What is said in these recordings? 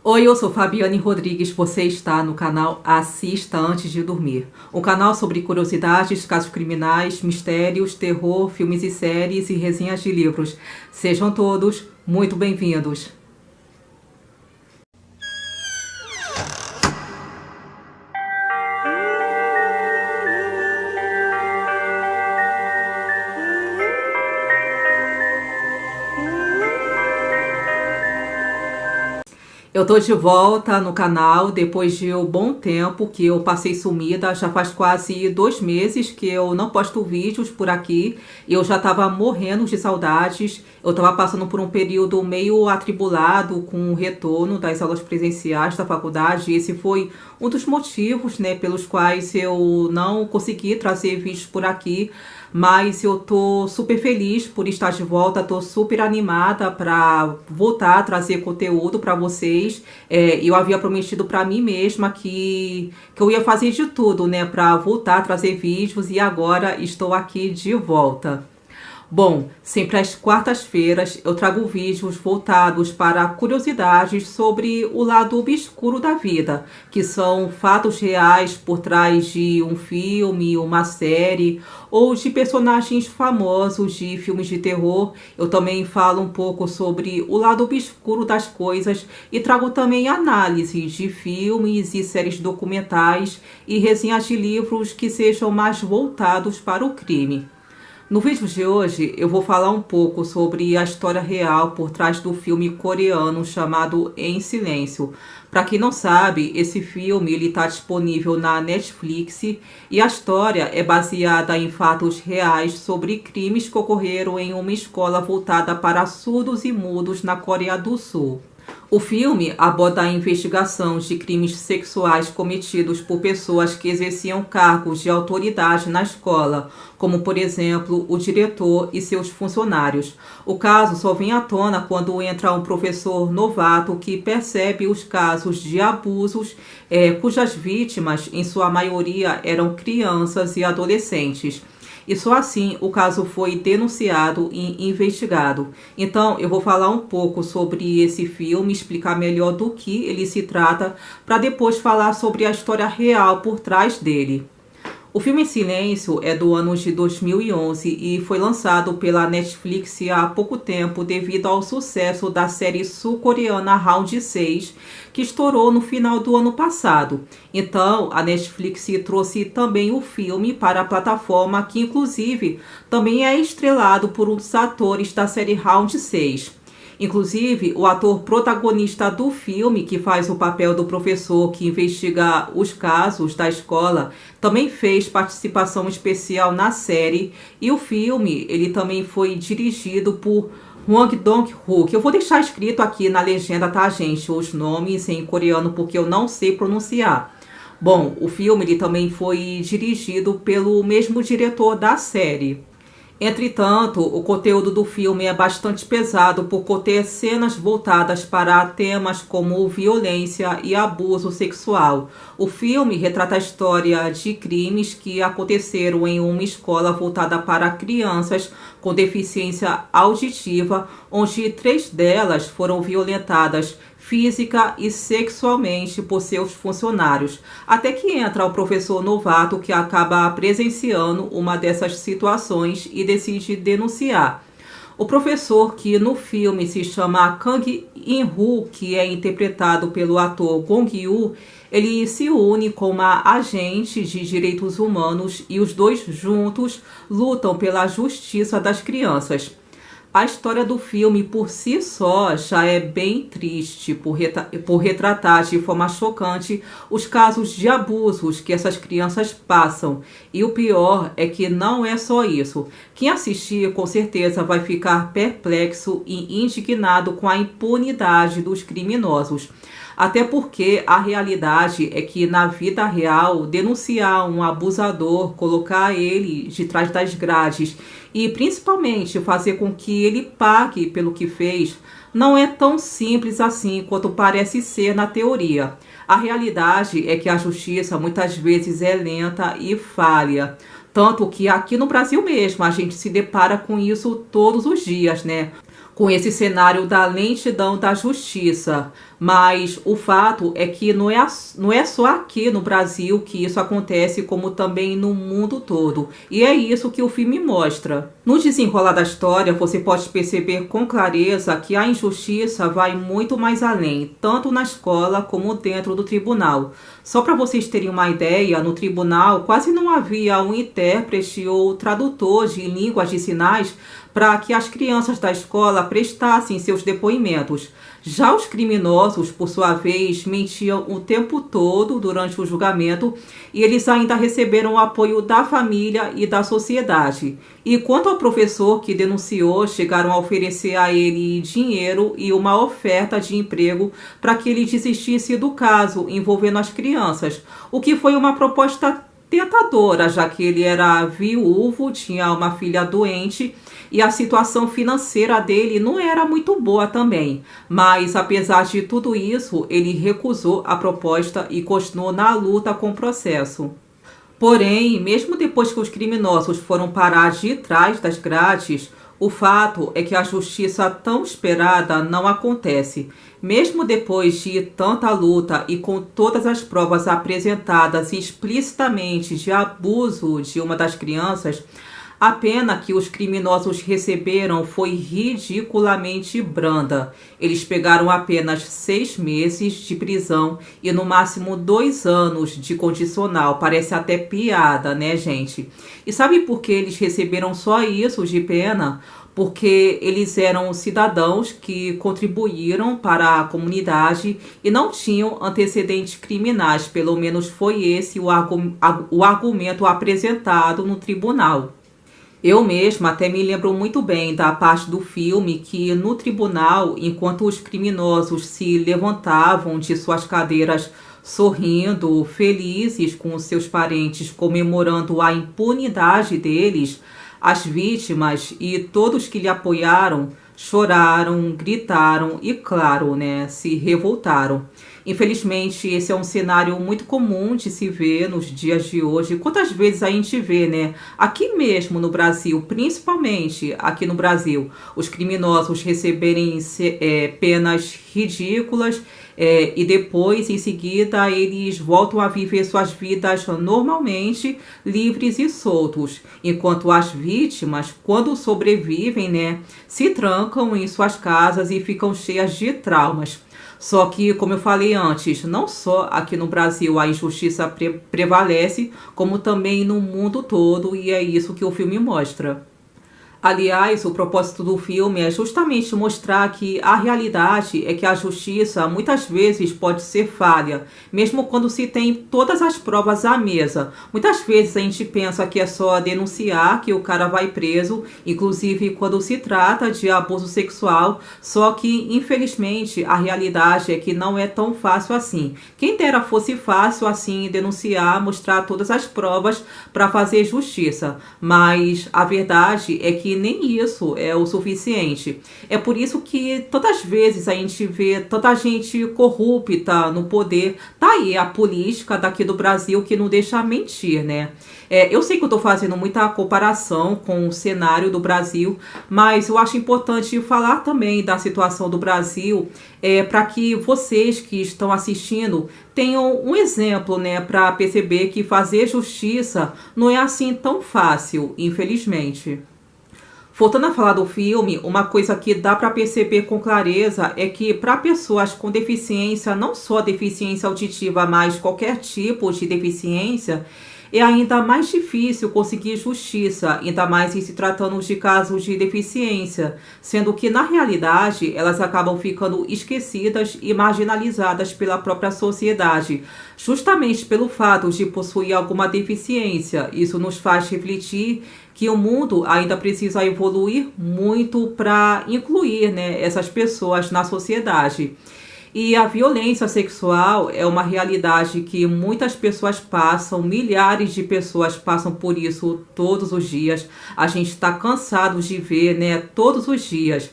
Oi, eu sou Fabiane Rodrigues, você está no canal Assista Antes de Dormir. Um canal sobre curiosidades, casos criminais, mistérios, terror, filmes e séries e resenhas de livros. Sejam todos muito bem-vindos. Eu tô de volta no canal depois de um bom tempo que eu passei sumida. Já faz quase 2 meses que eu não posto vídeos por aqui. Eu já tava morrendo de saudades. Eu tava passando por um período meio atribulado com o retorno das aulas presenciais da faculdade. Esse foi um dos motivos, né, pelos quais eu não consegui trazer vídeos por aqui. Mas eu tô super feliz por estar de volta, tô super animada para voltar a trazer conteúdo para vocês. Eu havia prometido para mim mesma que eu ia fazer de tudo, né, para voltar a trazer vídeos e agora estou aqui de volta. Bom, sempre às quartas-feiras eu trago vídeos voltados para curiosidades sobre o lado obscuro da vida, que são fatos reais por trás de um filme, uma série ou de personagens famosos de filmes de terror. Eu também falo um pouco sobre o lado obscuro das coisas e trago também análises de filmes e séries documentais e resenhas de livros que sejam mais voltados para o crime. No vídeo de hoje eu vou falar um pouco sobre a história real por trás do filme coreano chamado Em Silêncio. Para quem não sabe, esse filme está disponível na Netflix e a história é baseada em fatos reais sobre crimes que ocorreram em uma escola voltada para surdos e mudos na Coreia do Sul. O filme aborda a investigação de crimes sexuais cometidos por pessoas que exerciam cargos de autoridade na escola, como, por exemplo, o diretor e seus funcionários. O caso só vem à tona quando entra um professor novato que percebe os casos de abusos, cujas vítimas, em sua maioria, eram crianças e adolescentes. E só assim o caso foi denunciado e investigado. Então eu vou falar um pouco sobre esse filme, explicar melhor do que ele se trata, para depois falar sobre a história real por trás dele. O filme Em Silêncio é do ano de 2011 e foi lançado pela Netflix há pouco tempo devido ao sucesso da série sul-coreana Round 6, que estourou no final do ano passado. Então, a Netflix trouxe também o filme para a plataforma, que inclusive também é estrelado por um dos atores da série Round 6. Inclusive, o ator protagonista do filme, que faz o papel do professor que investiga os casos da escola, também fez participação especial na série. E o filme, ele também foi dirigido por Hwang Dong-wook. Eu vou deixar escrito aqui na legenda, tá, gente, os nomes em coreano, porque eu não sei pronunciar. Bom, o filme ele também foi dirigido pelo mesmo diretor da série. Entretanto, o conteúdo do filme é bastante pesado por conter cenas voltadas para temas como violência e abuso sexual. O filme retrata a história de crimes que aconteceram em uma escola voltada para crianças com deficiência auditiva, onde 3 delas foram violentadas física e sexualmente por seus funcionários, até que entra o professor novato que acaba presenciando uma dessas situações e decide denunciar. O professor, que no filme se chama Kang In-woo, que é interpretado pelo ator Gong Yoo, ele se une com uma agente de direitos humanos e os dois juntos lutam pela justiça das crianças. A história do filme por si só já é bem triste por retratar de forma chocante os casos de abusos que essas crianças passam. E o pior é que não é só isso. Quem assistir com certeza vai ficar perplexo e indignado com a impunidade dos criminosos. Até porque a realidade é que na vida real, denunciar um abusador, colocar ele de trás das grades e principalmente fazer com que ele pague pelo que fez, não é tão simples assim quanto parece ser na teoria. A realidade é que a justiça muitas vezes é lenta e falha. Tanto que aqui no Brasil mesmo a gente se depara com isso todos os dias, né? Com esse cenário da lentidão da justiça. Mas o fato é que não é só aqui no Brasil que isso acontece, como também no mundo todo. E é isso que o filme mostra. No desenrolar da história, você pode perceber com clareza que a injustiça vai muito mais além, tanto na escola como dentro do tribunal. Só para vocês terem uma ideia, no tribunal quase não havia um intérprete ou tradutor de línguas de sinais para que as crianças da escola prestassem seus depoimentos. Já os criminosos, por sua vez, mentiam o tempo todo durante o julgamento e eles ainda receberam o apoio da família e da sociedade. E quanto ao professor que denunciou, chegaram a oferecer a ele dinheiro e uma oferta de emprego para que ele desistisse do caso envolvendo as crianças, o que foi uma proposta tentadora, já que ele era viúvo, tinha uma filha doente e a situação financeira dele não era muito boa também. Mas, apesar de tudo isso, ele recusou a proposta e continuou na luta com o processo. Porém, mesmo depois que os criminosos foram parar de trás das grades, o fato é que a justiça tão esperada não acontece. Mesmo depois de tanta luta e com todas as provas apresentadas explicitamente de abuso de uma das crianças, a pena que os criminosos receberam foi ridiculamente branda. Eles pegaram apenas 6 meses de prisão e no máximo 2 anos de condicional. Parece até piada, né, gente? E sabe por que eles receberam só isso de pena? Porque eles eram cidadãos que contribuíram para a comunidade e não tinham antecedentes criminais. Pelo menos foi esse o argumento apresentado no tribunal. Eu mesma até me lembro muito bem da parte do filme que no tribunal, enquanto os criminosos se levantavam de suas cadeiras sorrindo, felizes com seus parentes, comemorando a impunidade deles, as vítimas e todos que lhe apoiaram choraram, gritaram e, claro, né, se revoltaram. Infelizmente, esse é um cenário muito comum de se ver nos dias de hoje. Quantas vezes a gente vê, né? Aqui mesmo no Brasil, principalmente aqui no Brasil, os criminosos receberem penas ridículas e depois, em seguida, eles voltam a viver suas vidas normalmente, livres e soltos. Enquanto as vítimas, quando sobrevivem, né, se trancam em suas casas e ficam cheias de traumas. Só que, como eu falei antes, não só aqui no Brasil a injustiça prevalece, como também no mundo todo, e é isso que o filme mostra. Aliás, o propósito do filme é justamente mostrar que a realidade é que a justiça muitas vezes pode ser falha, mesmo quando se tem todas as provas à mesa. Muitas vezes a gente pensa que é só denunciar que o cara vai preso, inclusive quando se trata de abuso sexual, só que infelizmente a realidade é que não é tão fácil assim. Quem dera fosse fácil assim denunciar, mostrar todas as provas para fazer justiça, mas a verdade é que nem isso é o suficiente. É por isso que tantas vezes a gente vê tanta gente corrupta no poder. Tá aí a política daqui do Brasil que não deixa mentir, né? Eu sei que eu tô fazendo muita comparação com o cenário do Brasil, mas eu acho importante falar também da situação do Brasil, para que vocês que estão assistindo tenham um exemplo, né, para perceber que fazer justiça não é assim tão fácil, infelizmente. Voltando a falar do filme, uma coisa que dá para perceber com clareza é que para pessoas com deficiência, não só deficiência auditiva, mas qualquer tipo de deficiência, é ainda mais difícil conseguir justiça, ainda mais em se tratando de casos de deficiência, sendo que, na realidade, elas acabam ficando esquecidas e marginalizadas pela própria sociedade, justamente pelo fato de possuir alguma deficiência. Isso nos faz refletir que o mundo ainda precisa evoluir muito para incluir, né, essas pessoas na sociedade. E a violência sexual é uma realidade que muitas pessoas passam, milhares de pessoas passam por isso todos os dias. A gente está cansado de ver, né, todos os dias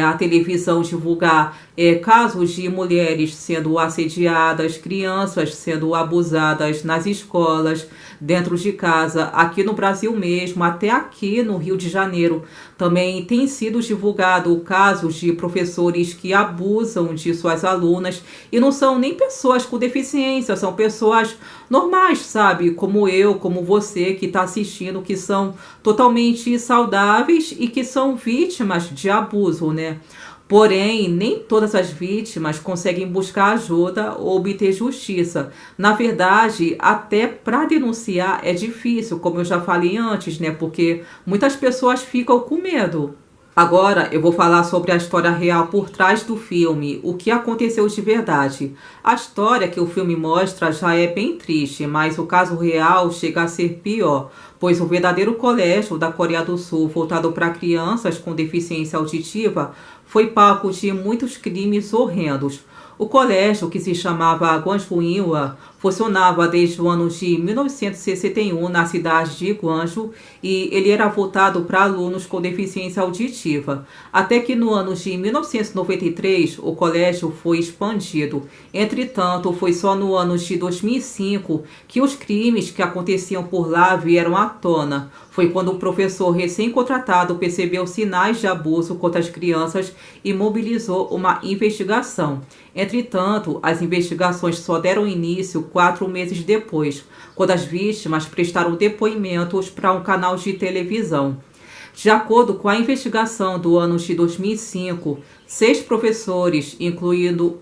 a televisão divulgar casos de mulheres sendo assediadas, crianças sendo abusadas nas escolas, dentro de casa, aqui no Brasil mesmo, até aqui no Rio de Janeiro. Também tem sido divulgado casos de professores que abusam de suas alunas e não são nem pessoas com deficiência, são pessoas normais, sabe? Como eu, como você que está assistindo, que são totalmente saudáveis e que são vítimas de abuso, né? Porém, nem todas as vítimas conseguem buscar ajuda ou obter justiça. Na verdade, até para denunciar é difícil, como eu já falei antes, né? Porque muitas pessoas ficam com medo. Agora eu vou falar sobre a história real por trás do filme, o que aconteceu de verdade. A história que o filme mostra já é bem triste, mas o caso real chega a ser pior, pois o verdadeiro colégio da Coreia do Sul, voltado para crianças com deficiência auditiva, foi palco de muitos crimes horrendos. O colégio, que se chamava Gwangju-inhwa, funcionava desde o ano de 1961 na cidade de Gwangju e ele era voltado para alunos com deficiência auditiva. Até que no ano de 1993 o colégio foi expandido. Entretanto, foi só no ano de 2005 que os crimes que aconteciam por lá vieram à tona. Foi quando o professor recém-contratado percebeu sinais de abuso contra as crianças e mobilizou uma investigação. Entretanto, as investigações só deram início 4 meses depois, quando as vítimas prestaram depoimentos para um canal de televisão. De acordo com a investigação do ano de 2005, 6 professores, incluindo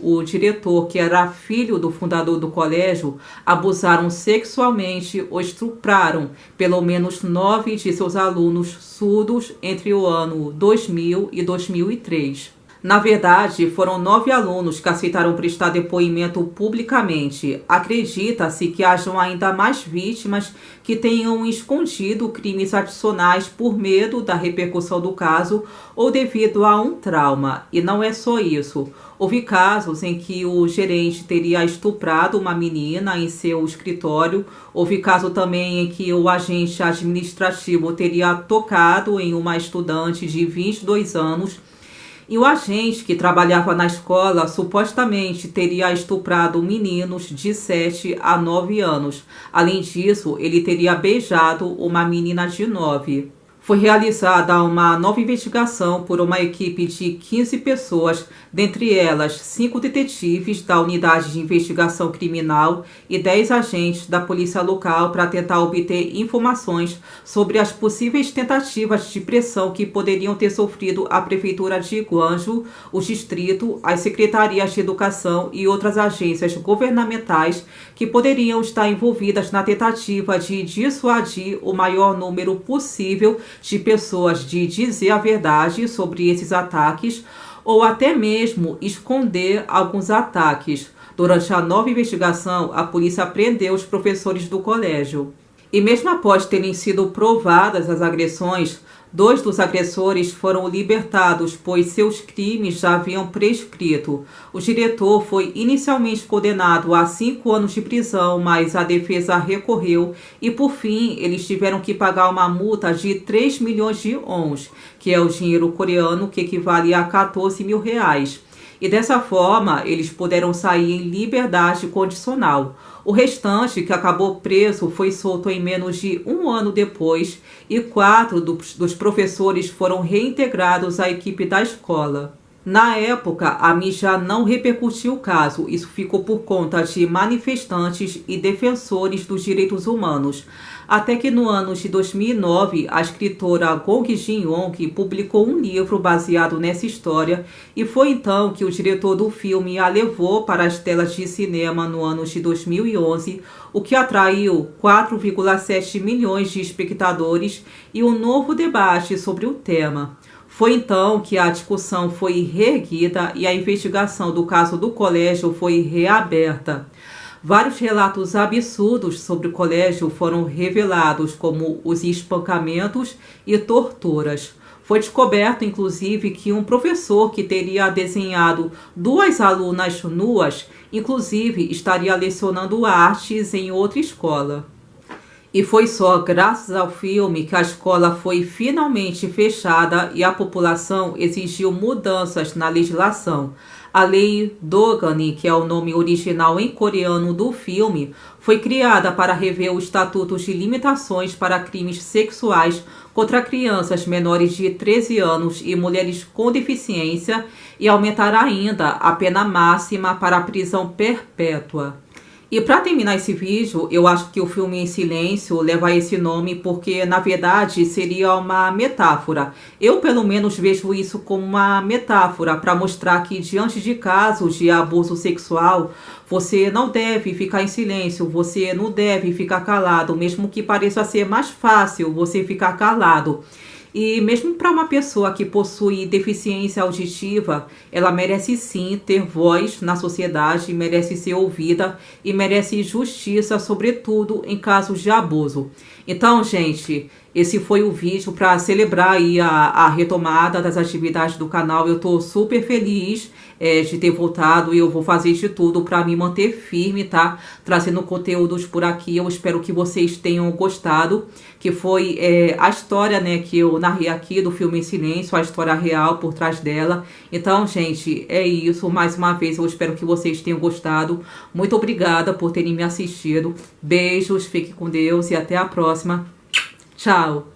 o diretor, que era filho do fundador do colégio, abusaram sexualmente ou estupraram pelo menos 9 de seus alunos surdos entre o ano 2000 e 2003. Na verdade, foram 9 alunos que aceitaram prestar depoimento publicamente. Acredita-se que hajam ainda mais vítimas que tenham escondido crimes adicionais por medo da repercussão do caso ou devido a um trauma. E não é só isso. Houve casos em que o gerente teria estuprado uma menina em seu escritório. Houve caso também em que o agente administrativo teria tocado em uma estudante de 22 anos. E o agente que trabalhava na escola supostamente teria estuprado meninos de 7 a 9 anos. Além disso, ele teria beijado uma menina de 9. Foi realizada uma nova investigação por uma equipe de 15 pessoas, dentre elas 5 detetives da Unidade de Investigação Criminal e 10 agentes da polícia local para tentar obter informações sobre as possíveis tentativas de pressão que poderiam ter sofrido a Prefeitura de Gwangju, o distrito, as secretarias de educação e outras agências governamentais que poderiam estar envolvidas na tentativa de dissuadir o maior número possível de pessoas de dizer a verdade sobre esses ataques ou até mesmo esconder alguns ataques. Durante a nova investigação, a polícia prendeu os professores do colégio. E mesmo após terem sido provadas as agressões, 2 dos agressores foram libertados, pois seus crimes já haviam prescrito. O diretor foi inicialmente condenado a 5 anos de prisão, mas a defesa recorreu e, por fim, eles tiveram que pagar uma multa de 3 milhões de wons, que é o dinheiro coreano que equivale a 14 mil reais. E dessa forma, eles puderam sair em liberdade condicional. O restante, que acabou preso, foi solto em menos de 1 ano depois e 4 dos professores foram reintegrados à equipe da escola. Na época, a mídia não repercutiu o caso. Isso ficou por conta de manifestantes e defensores dos direitos humanos. Até que no ano de 2009, a escritora Gong Jin-yong publicou um livro baseado nessa história e foi então que o diretor do filme a levou para as telas de cinema no ano de 2011, o que atraiu 4,7 milhões de espectadores e um novo debate sobre o tema. Foi então que a discussão foi reerguida e a investigação do caso do colégio foi reaberta. Vários relatos absurdos sobre o colégio foram revelados, como os espancamentos e torturas. Foi descoberto, inclusive, que um professor que teria desenhado 2 alunas nuas, inclusive, estaria lecionando artes em outra escola. E foi só graças ao filme que a escola foi finalmente fechada e a população exigiu mudanças na legislação. A Lei Dogani, que é o nome original em coreano do filme, foi criada para rever os estatutos de limitações para crimes sexuais contra crianças menores de 13 anos e mulheres com deficiência e aumentar ainda a pena máxima para a prisão perpétua. E para terminar esse vídeo, eu acho que o filme Em Silêncio leva esse nome porque, na verdade, seria uma metáfora. Eu, pelo menos, vejo isso como uma metáfora para mostrar que, diante de casos de abuso sexual, você não deve ficar em silêncio, você não deve ficar calado, mesmo que pareça ser mais fácil você ficar calado. E mesmo para uma pessoa que possui deficiência auditiva, ela merece sim ter voz na sociedade, merece ser ouvida e merece justiça, sobretudo em casos de abuso. Então, gente, esse foi o vídeo para celebrar aí a retomada das atividades do canal. Eu estou super feliz de ter voltado e eu vou fazer de tudo para me manter firme, tá? Trazendo conteúdos por aqui. Eu espero que vocês tenham gostado, que foi a história, né, que eu narrei aqui do filme Em Silêncio, a história real por trás dela. Então, gente, é isso. Mais uma vez, eu espero que vocês tenham gostado. Muito obrigada por terem me assistido. Beijos, fique com Deus e até a próxima. Tchau!